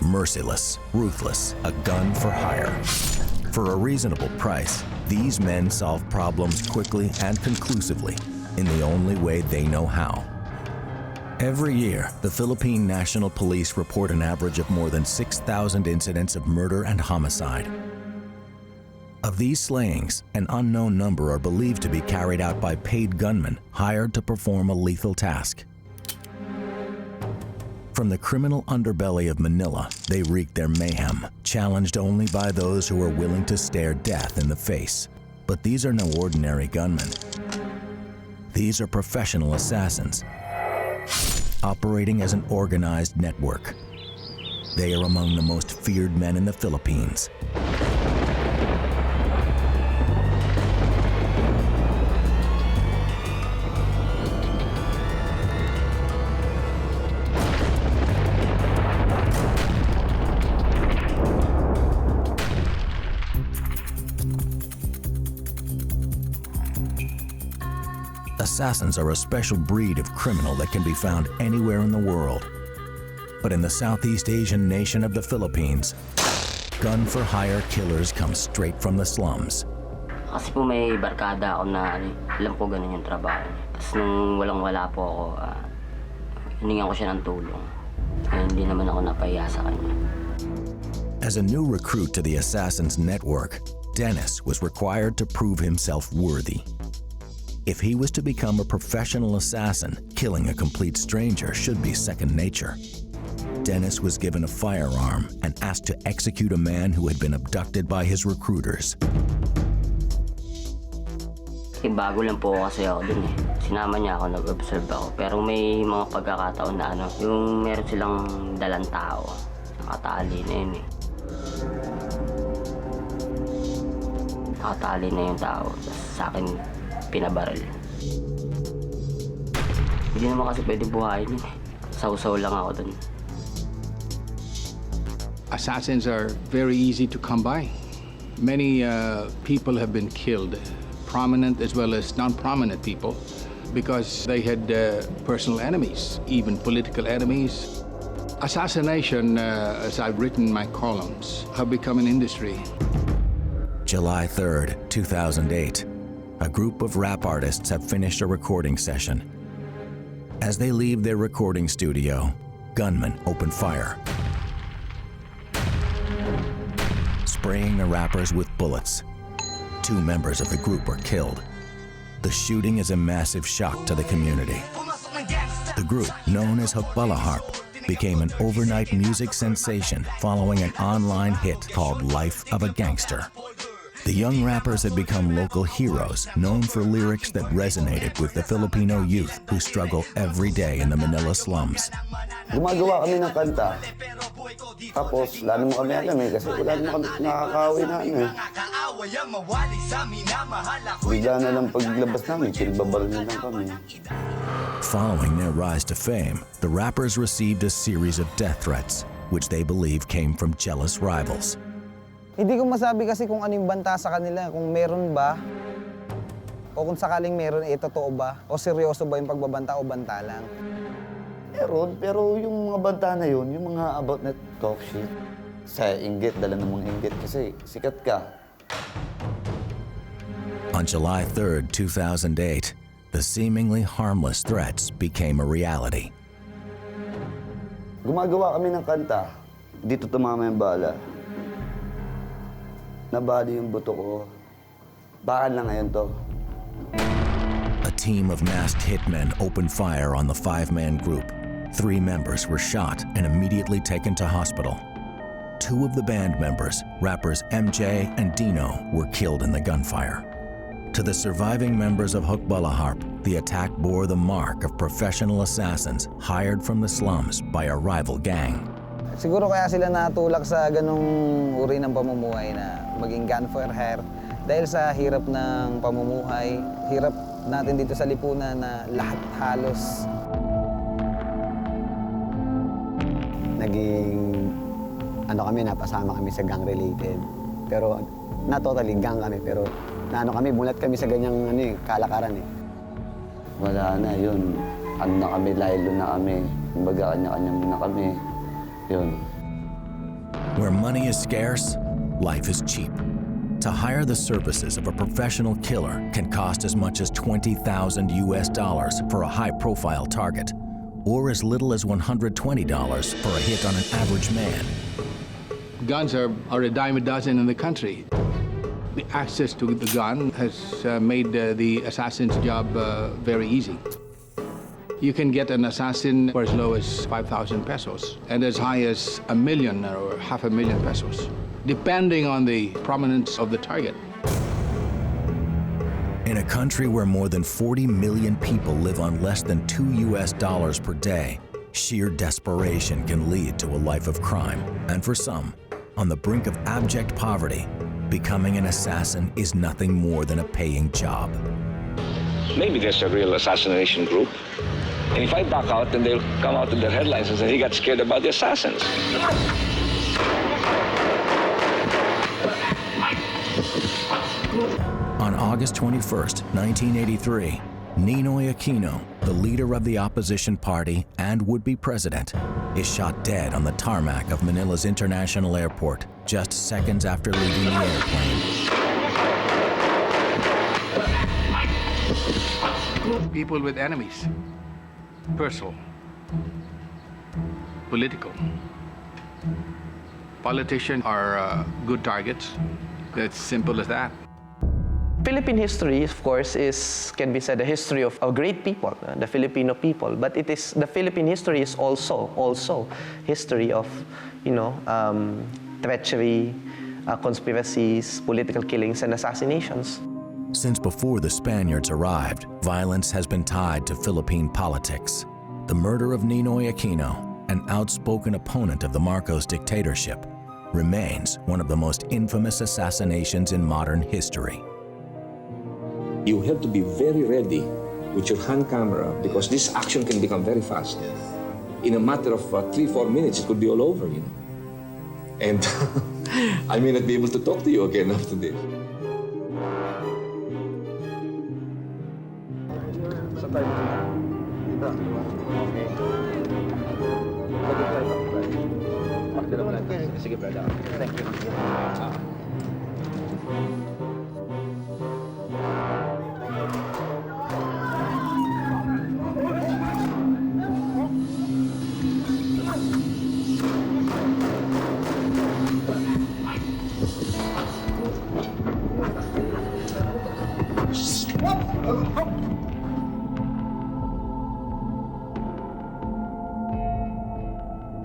Merciless, ruthless, a gun for hire. For a reasonable price, these men solve problems quickly and conclusively in the only way they know how. Every year, the Philippine National Police report an average of more than 6,000 incidents of murder and homicide. Of these slayings, an unknown number are believed to be carried out by paid gunmen hired to perform a lethal task. From the criminal underbelly of Manila, they wreak their mayhem, challenged only by those who are willing to stare death in the face. But these are no ordinary gunmen. These are professional assassins, operating as an organized network. They are among the most feared men in the Philippines. Assassins are a special breed of criminal that can be found anywhere in the world. But in the Southeast Asian nation of the Philippines, gun-for-hire killers come straight from the slums. Kasi po may barkada ako na alam ko ganun yung trabaho niya. Tapos nung walang-wala po ako, hiningan ko siya ng tulong. Hindi naman ako napahiya sa kanya. As a new recruit to the Assassins Network, Dennis was required to prove himself worthy. If he was to become a professional assassin, killing a complete stranger should be second nature. Dennis was given a firearm and asked to execute a man who had been abducted by his recruiters. Bago lang po kasi ako dun eh. Sinama niya ako, nag-observe ako. Pero may mga pagkakataon na yung meron silang dalang tao. Nakatali na yun eh. Nakatali na yung tao. Tapos sa akin, pinabaril. Hindi naman kasi pwede buhayin yun eh. Sausaw lang ako dun. Assassins are very easy to come by. Many people have been killed, prominent as well as non-prominent people, because they had personal enemies, even political enemies. Assassination, as I've written in my columns, have become an industry. July 3rd, 2008. A group of rap artists have finished a recording session. As they leave their recording studio, gunmen open fire, spraying the rappers with bullets. 2 members of the group are killed. The shooting is a massive shock to the community. The group, known as Hukbalaharp, became an overnight music sensation following an online hit called Life of a Gangster. The young rappers had become local heroes, known for lyrics that resonated with the Filipino youth who struggle every day in the Manila slums. Gumagawa kami ng kanta. Tapos, wala naman kami alam eh, kasi wala naman kami nakakaaway na ano eh. Bigla na lang paglabas namin, pinababal na lang kami. Following their rise to fame, the rappers received a series of death threats, which they believe came from jealous rivals. Hindi ko masabi kasi kung ano yung banta sa kanila, kung meron ba, o kung sakaling meron, totoo ba, o seryoso ba yung pagbabanta o banta lang. Meron, pero yung mga banta na yun, yung mga about na talk shit, sa inggit, dala namang inggit kasi sikat ka. On July 3rd, 2008, the seemingly harmless threats became a reality. Gumagawa kami ng kanta, dito tumama yung bala. Nabali yung buto ko. Bakal na ngayon to. A team of masked hitmen opened fire on the 5-man group. 3 members were shot and immediately taken to hospital. 2 of the band members, rappers MJ and Dino, were killed in the gunfire. To the surviving members of Hukbalaharp, the attack bore the mark of professional assassins hired from the slums by a rival gang. Siguro kaya sila natulak sa ganong uri ng pamumuhay na maging gun for hire dahil sa hirap ng pamumuhay, hirap natin dito sa lipunan na lahat halos. Naging napasama kami sa gang related. Pero not totally gang kami, pero kami, bulat kami sa ganyang kalakaran eh. Wala na yun. Na kami, laylo na kami. Kumbaga, kanya-kanya na kami. Yun. Where money is scarce, life is cheap. To hire the services of a professional killer can cost as much as $20,000 US for a high-profile target, or as little as $120 for a hit on an average man. Guns are a dime a dozen in the country. The access to the gun has made the assassin's job very easy. You can get an assassin for as low as 5,000 pesos and as high as $1 million or $500,000 pesos, depending on the prominence of the target. In a country where more than 40 million people live on less than $2 US per day, sheer desperation can lead to a life of crime. And for some, on the brink of abject poverty, becoming an assassin is nothing more than a paying job. Maybe there's a real assassination group. And if I back out, then they'll come out in their headlines and say he got scared about the assassins. On August 21st, 1983, Ninoy Aquino, the leader of the opposition party and would-be president, is shot dead on the tarmac of Manila's International Airport just seconds after leaving the airplane. People with enemies, personal, political. Politicians are good targets. It's simple as that. Philippine history, of course, can be said a history of great people, the Filipino people. But the Philippine history is also history of, treachery, conspiracies, political killings, and assassinations. Since before the Spaniards arrived, violence has been tied to Philippine politics. The murder of Ninoy Aquino, an outspoken opponent of the Marcos dictatorship, remains one of the most infamous assassinations in modern history. You have to be very ready with your hand camera because this action can become very fast. In a matter of 3-4 minutes, it could be all over, And I may not be able to talk to you again after this.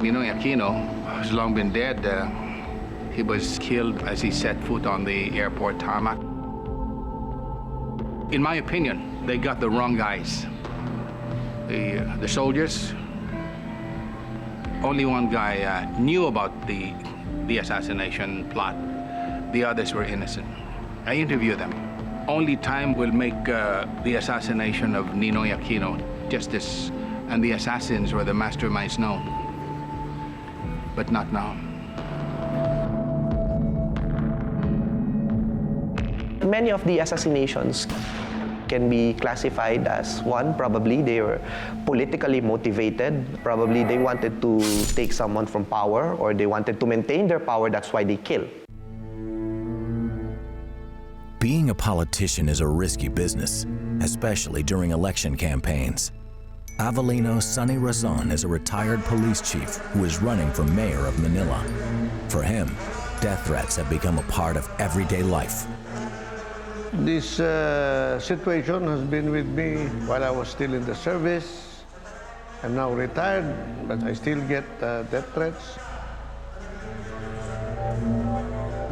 Ninoy Aquino has long been dead. He was killed as he set foot on the airport tarmac. In my opinion, they got the wrong guys. The soldiers, only one guy knew about the assassination plot. The others were innocent. I interviewed them. Only time will make the assassination of Ninoy Aquino justice, and the assassins were the masterminds known. But not now. Many of the assassinations can be classified as, one, probably they were politically motivated. Probably they wanted to take someone from power, or they wanted to maintain their power, that's why they kill. Being a politician is a risky business, especially during election campaigns. Avelino Sonny Razon is a retired police chief who is running for mayor of Manila. For him, death threats have become a part of everyday life. This situation has been with me while I was still in the service. I'm now retired, but I still get death threats.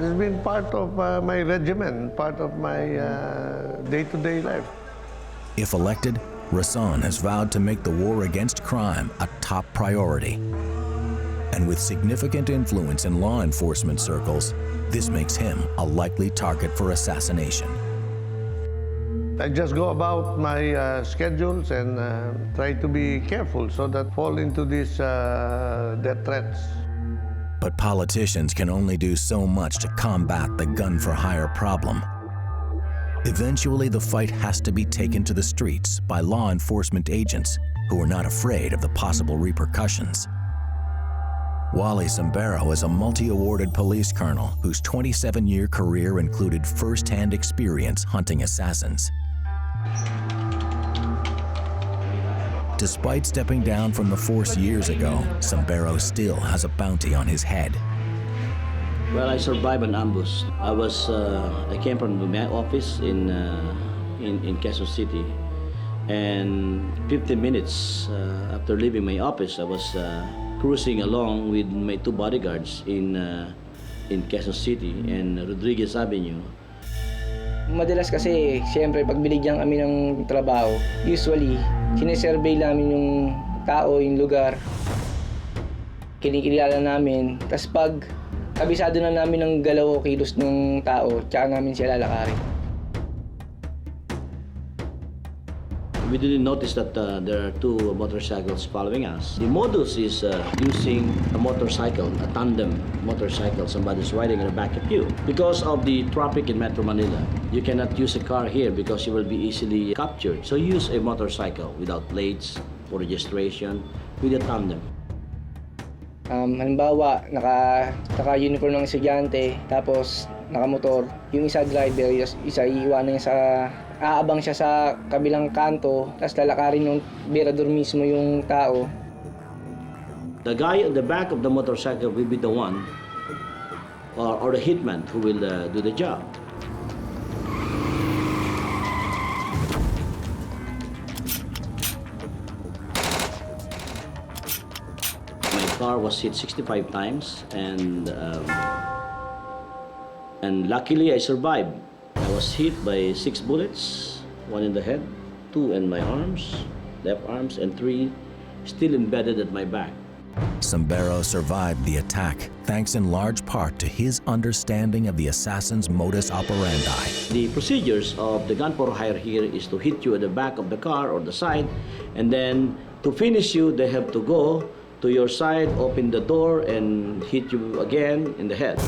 It's been part of my regimen, part of my day-to-day life. If elected, Razon has vowed to make the war against crime a top priority. And with significant influence in law enforcement circles, this makes him a likely target for assassination. I just go about my schedules and try to be careful so that fall into these death threats. But politicians can only do so much to combat the gun-for-hire problem. Eventually, the fight has to be taken to the streets by law enforcement agents who are not afraid of the possible repercussions. Wally Sambero is a multi-awarded police colonel whose 27-year career included first-hand experience hunting assassins. Despite stepping down from the force years ago, Sambero still has a bounty on his head. Well, I survived an ambush. I came from my office in Quezon City, and 15 minutes after leaving my office, I was cruising along with my two bodyguards in Quezon City and Rodriguez Avenue. Madalas kasi, siyempre, pag binigyan kami ng trabaho, usually, sinesurvey namin yung tao, yung lugar. Kinikilala namin. Tapos pag kabisado na namin ng galaw o kilos ng tao, tsaka namin siya lalakarin. We didn't notice that there are two motorcycles following us. The modus is using a motorcycle, a tandem motorcycle. Somebody's riding in the back of you. Because of the traffic in Metro Manila, you cannot use a car here because you will be easily captured. So use a motorcycle without plates or registration with a tandem. Halimbawa, naka-uniform ng estudyante, tapos nakamotor. Yung isa driver, isa iiwanan niya aabang siya sa kabilang kanto, tapos lalakarin yung berador mismo yung tao. The guy at the back of the motorcycle will be the one, or the hitman who will do the job. My car was hit 65 times, and luckily I survived. I was hit by 6 bullets, 1 in the head, 2 in my arms, left arms, and 3 still embedded at my back. Sambero survived the attack thanks in large part to his understanding of the assassin's modus operandi. The procedures of the gun for hire here is to hit you at the back of the car or the side, and then to finish you, they have to go to your side, open the door, and hit you again in the head.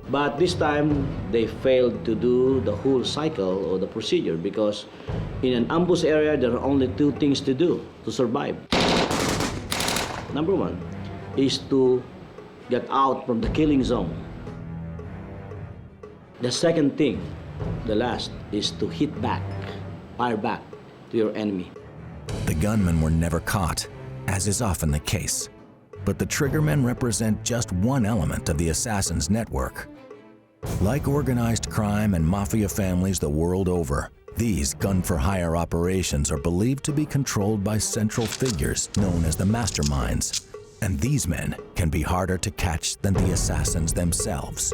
But this time, they failed to do the whole cycle or the procedure because in an ambush area, there are only 2 things to do to survive. Number 1 is to get out from the killing zone. The second thing, the last, is to hit back, fire back to your enemy. The gunmen were never caught, as is often the case. But the triggermen represent just one element of the assassin's network. Like organized crime and mafia families the world over, these gun-for-hire operations are believed to be controlled by central figures known as the masterminds. And these men can be harder to catch than the assassins themselves.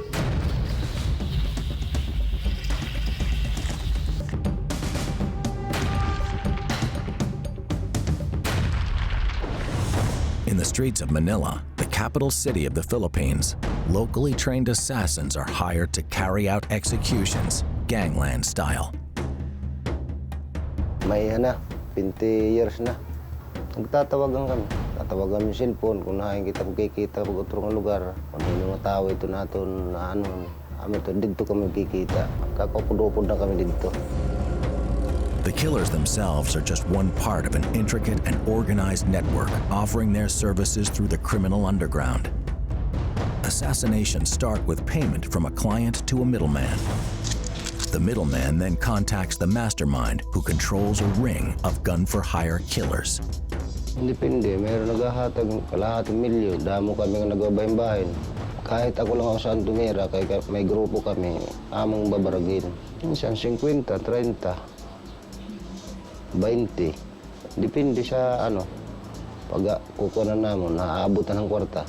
In the streets of Manila, the capital city of the Philippines, locally trained assassins are hired to carry out executions, gangland style. May 20 years na. Nagtatawagan kami. Tatawagan yung cellphone kung nakikita pag utrong lugar. Kung ano mga tao ito natin na dito kami kikita. Kakapudopod na kami dito. The killers themselves are just one part of an intricate and organized network offering their services through the criminal underground. Assassinations start with payment from a client to a middleman. The middleman then contacts the mastermind who controls a ring of gun-for-hire killers. Depende. Mayroon naghahatag kalahating milyon. Damo kami nga nagbabahin-bahin. Kahit ako lang ako saan tumira, kaya may grupo kami, among babaragin. Minsan 50, 30. 20. Depende sa pag kukunan namin, naaabutan ng kwarta.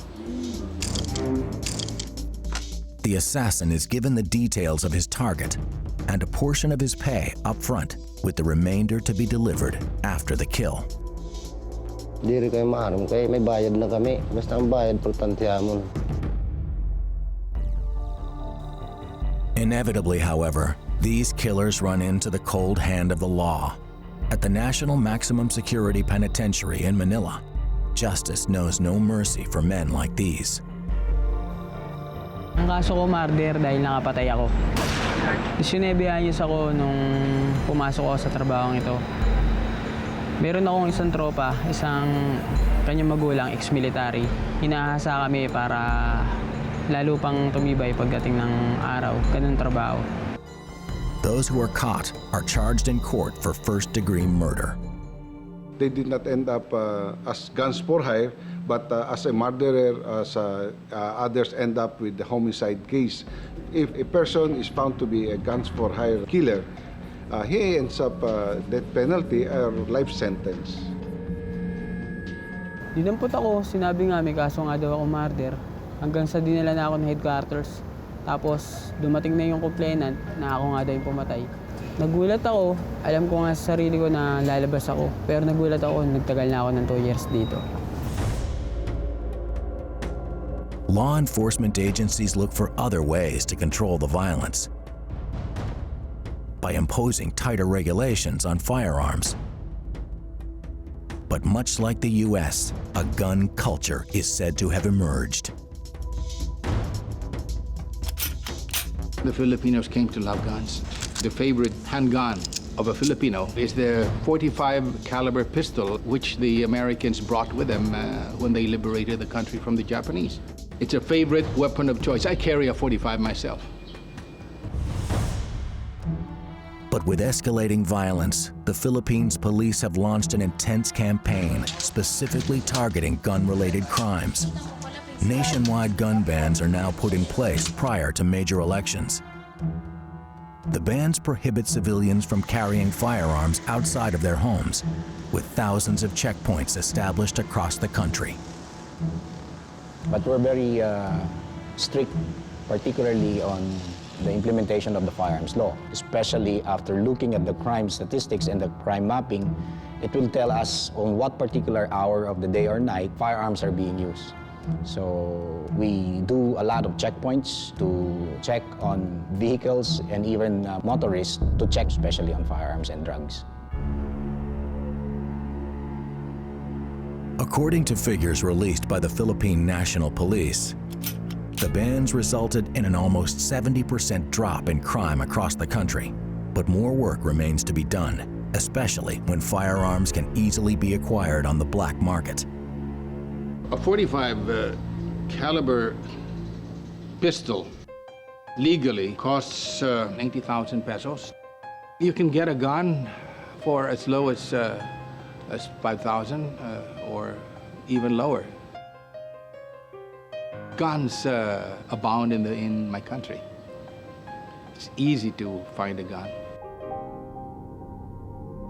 The assassin is given the details of his target and a portion of his pay up front, with the remainder to be delivered after the kill. Di rin kayo maaram, kaya may bayad na kami. Basta ang bayad, importante hamon. Inevitably, however, these killers run into the cold hand of the law. At the National Maximum Security Penitentiary in Manila, justice knows no mercy for men like these. Ang kaso ko, murder, dahil nakapatay ako. 19 anyos ako nung pumasok ako sa trabahong ito. Meron akong isang tropa, isang kanyang magulang, ex-military. Hinahasa kami para lalo pang tumibay pagdating ng araw. Ganun trabaho. Those who are caught are charged in court for first-degree murder. They did not end up as guns for hire, but as a murderer, as others end up with the homicide case. If a person is found to be a guns for hire killer, he ends up death penalty or life sentence. Dinampot ako, sinabi nga may kaso nga daw ako murder. Hanggang sa dinala na ako ng headquarters. Tapos dumating na yung complainant na ako nga daw yung pumatay. Nagulat ako, alam ko nga sa sarili ko na lalabas ako. Pero nagulat ako, nagtagal na ako ng 2 years dito. Law enforcement agencies look for other ways to control the violence by imposing tighter regulations on firearms. But much like the US, a gun culture is said to have emerged. The Filipinos came to love guns. The favorite handgun of a Filipino is the .45 caliber pistol, which the Americans brought with them when they liberated the country from the Japanese. It's a favorite weapon of choice. I carry a .45 myself. But with escalating violence, the Philippines police have launched an intense campaign specifically targeting gun-related crimes. Nationwide gun bans are now put in place prior to major elections. The bans prohibit civilians from carrying firearms outside of their homes, with thousands of checkpoints established across the country. But we're very strict, particularly on the implementation of the firearms law, especially after looking at the crime statistics and the crime mapping. It will tell us on what particular hour of the day or night firearms are being used. So we do a lot of checkpoints to check on vehicles and even motorists to check especially on firearms and drugs. According to figures released by the Philippine National Police, the bans resulted in an almost 70% drop in crime across the country. But more work remains to be done, especially when firearms can easily be acquired on the black market. A .45 caliber pistol legally costs 90,000 pesos. You can get a gun for as low as 5,000 or even lower. Guns abound in my country. It's easy to find a gun.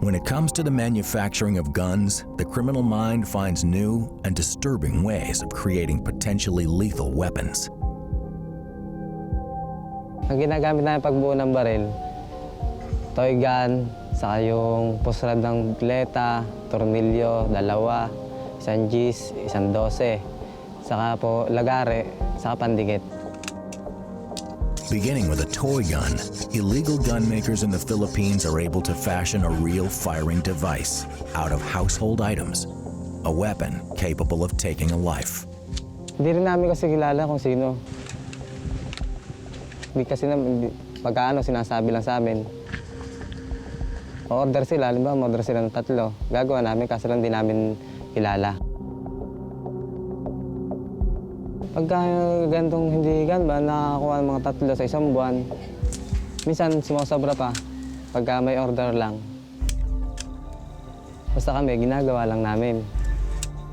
When it comes to the manufacturing of guns, the criminal mind finds new and disturbing ways of creating potentially lethal weapons. Ang ginagamit namin pagbuo ng baril, toy gun, saka yung pusrad ng bleta, tornilyo, 2, isang G's, isang 12, saka po lagare, saka pandikit. Beginning with a toy gun, illegal gun makers in the Philippines are able to fashion a real firing device out of household items, a weapon capable of taking a life. Hindi rin namin kasi kilala kung sino. Hindi kasi pagkaano sinasabi lang sa amin. Order sila, halimbawa order sila ng 3. Gagawa namin kasi lang di namin kilala. Pagka gantong hindi ganba, nakakakuha ng mga 3 sa isang buwan. Minsan sumasobra pa pagka may order lang. Basta kami, ginagawa lang namin.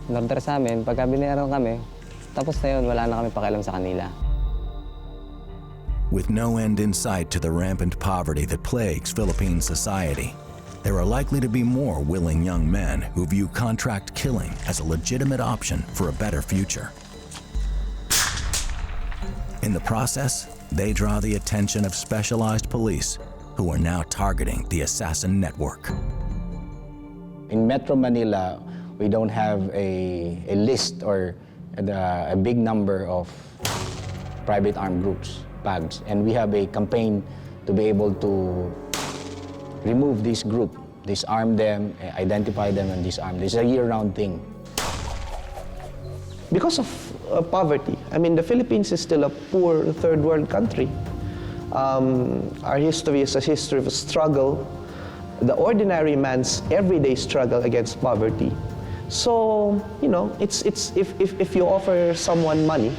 In-order sa amin, pagka binayaran kami, tapos na yun, wala na kami pakialam sa kanila. With no end in sight to the rampant poverty that plagues Philippine society, there are likely to be more willing young men who view contract killing as a legitimate option for a better future. In the process, they draw the attention of specialized police who are now targeting the assassin network. In Metro Manila, we don't have a list or a big number of private armed groups, PAGs, and we have a campaign to be able to remove this group, disarm them, identify them, and disarm. This is a year-round thing. Because of poverty. I mean, the Philippines is still a poor third world country. Our history is a history of struggle. The ordinary man's everyday struggle against poverty. So, you know, it's if you offer someone money,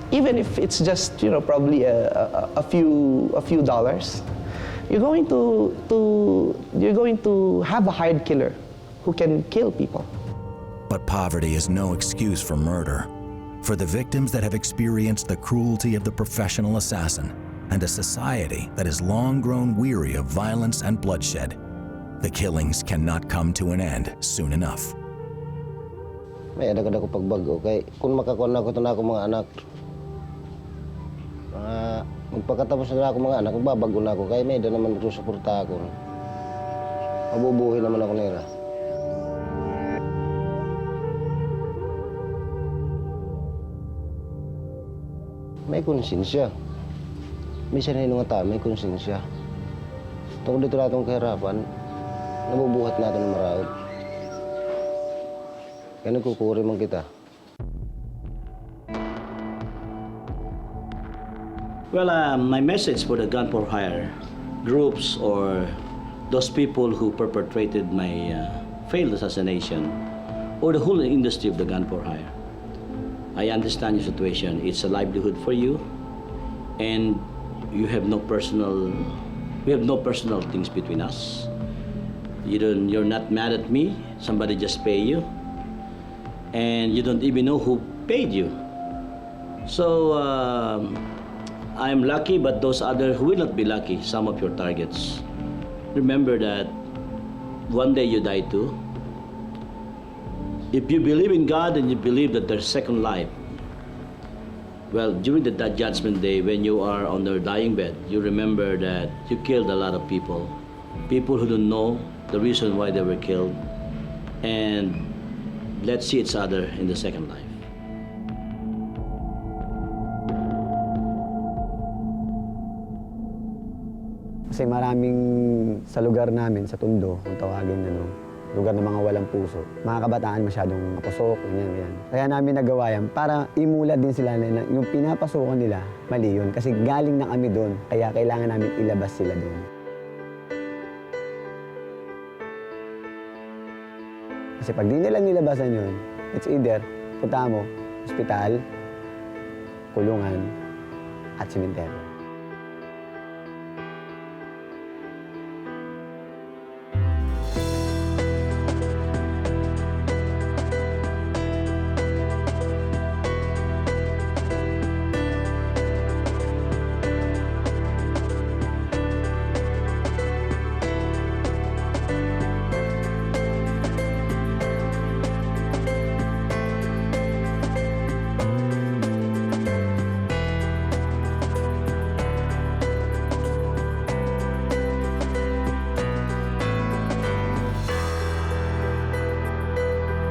even if it's just, you know, probably a few dollars, you're going to have a hired killer who can kill people. But poverty is no excuse for murder. For the victims that have experienced the cruelty of the professional assassin and a society that has long grown weary of violence and bloodshed, the killings cannot come to an end soon enough. May ada ko pagbago kay kung makakuha ko na ako mga anak. Magpakatapos na ako mga anak, magbabago na ako kay may da naman magsusuporta ako. Mabubuhay naman ako nila. May konsensya. May sanay nga tao, may konsensya. Tungkol dito natong kahirapan, nabubuhat natin ng maraod. Kaya nagkukuri man kita. Well, my message for the gun for hire groups or those people who perpetrated my failed assassination or the whole industry of the gun for hire. I understand your situation. It's a livelihood for you, and you have no personal. We have no personal things between us. You're not mad at me. Somebody just pay you, and you don't even know who paid you. So I'm lucky, but those others who will not be lucky. Some of your targets. Remember that one day you die too. If you believe in God and you believe that there's second life, well, during that judgment day, when you are on the dying bed, you remember that you killed a lot of people who don't know the reason why they were killed, and let's see each other in the second life. Kasi maraming sa lugar namin, sa Tondo, kung tawagin lugar ng mga walang puso. Mga kabataan masyadong mapasok, ganyan. Kaya namin nagawa yan para imula din sila na yung pinapasokan nila, mali yun. Kasi galing na kami doon, kaya kailangan namin ilabas sila doon. Kasi pag di nila nilabasan yun, it's either punta mo, ospital, kulungan, at simenteryo.